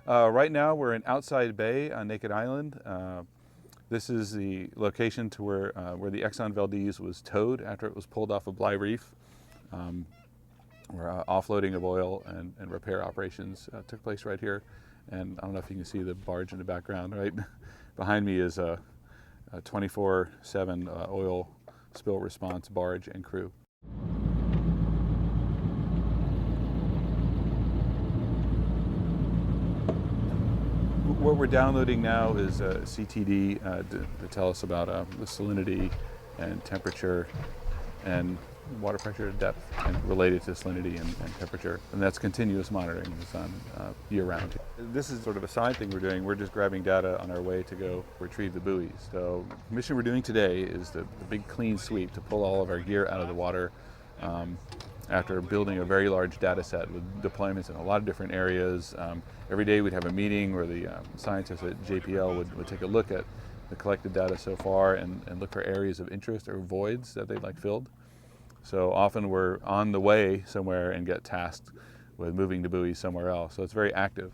Right now we're in Outside Bay on Naked Island. This is the location to where the Exxon Valdez was towed after it was pulled off of Bly Reef. Where offloading of oil and repair operations took place right here. And I don't know if you can see the barge in the background. Right behind me is a 24/7 oil spill response barge and crew. What we're downloading now is a CTD to tell us about the salinity and temperature and water pressure depth and related to salinity and temperature. And that's continuous monitoring. It's on year-round. This is sort of a side thing we're doing. We're just grabbing data on our way to go retrieve the buoys. So the mission we're doing today is the big clean sweep to pull all of our gear out of the water after building a very large data set with deployments in a lot of different areas. Every day we'd have a meeting where the scientists at JPL would take a look at the collected data so far and look for areas of interest or voids that they'd like filled. So often we're on the way somewhere and get tasked with moving the buoys somewhere else. So it's very active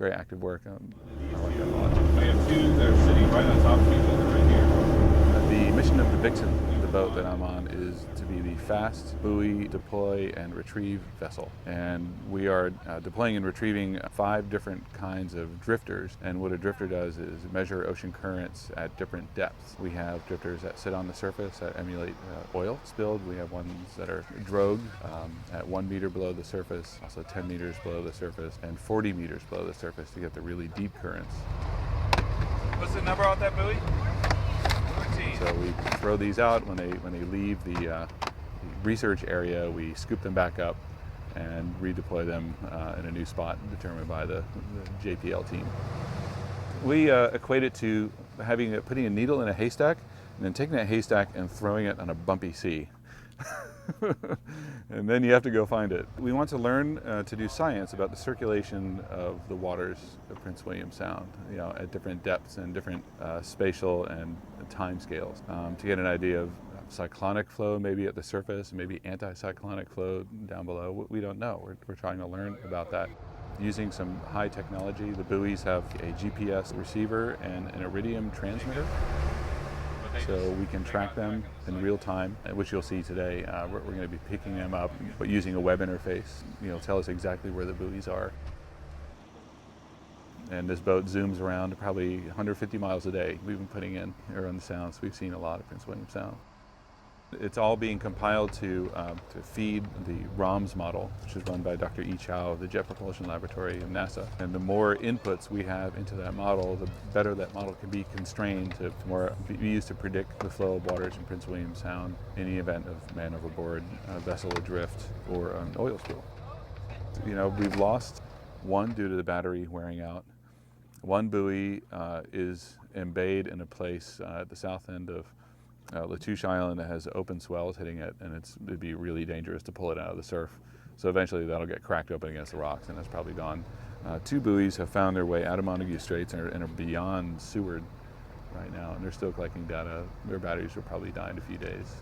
work. I like that a lot. I have two that are sitting right on top of each other right here. The mission of the Vixen, the boat that I'm on, is to be the fast buoy deploy and retrieve vessel. And we are deploying and retrieving 5 different kinds of drifters. And what a drifter does is measure ocean currents at different depths. We have drifters that sit on the surface that emulate oil spilled. We have ones that are drogued at 1 meter below the surface, also 10 meters below the surface, and 40 meters below the surface to get the really deep currents. What's the number on that buoy? So we throw these out when they leave the research area. We scoop them back up and redeploy them in a new spot determined by the JPL team. We equate it to putting a needle in a haystack and then taking that haystack and throwing it on a bumpy sea. And then you have to go find it. We want to learn to do science about the circulation of the waters of Prince William Sound, at different depths and different spatial and time scales, to get an idea of cyclonic flow maybe at the surface, maybe anticyclonic flow down below. We don't know. We're trying to learn about that. Using some high technology, the buoys have a GPS receiver and an iridium transmitter. So we can track them in real time, which you'll see today. We're going to be picking them up, but using a web interface, tell us exactly where the buoys are. And this boat zooms around probably 150 miles a day. We've been putting in here on the Sound, so we've seen a lot of Prince William Sound. It's all being compiled to feed the ROMS model, which is run by Dr. Yi Chao of the Jet Propulsion Laboratory of NASA. And the more inputs we have into that model, the better that model can be constrained to be used to predict the flow of waters in Prince William Sound in the event of man overboard, vessel adrift, or an oil spill. We've lost one due to the battery wearing out. One buoy is embayed in a place at the south end of Latouche Island that has open swells hitting it, and it'd be really dangerous to pull it out of the surf. So eventually that'll get cracked open against the rocks, and that's probably gone. 2 buoys have found their way out of Montague Straits and are beyond Seward right now, and they're still collecting data. Their batteries will probably die in a few days.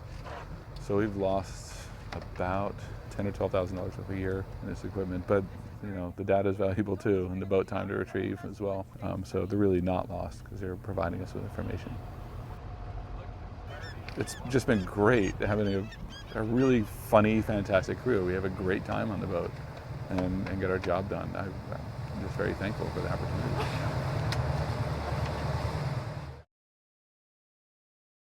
So we've lost about $10,000 or $12,000 worth a year in this equipment, but the data is valuable too, and the boat time to retrieve as well. So they're really not lost because they're providing us with information. It's just been great having a really funny, fantastic crew. We have a great time on the boat and get our job done. I'm just very thankful for the opportunity.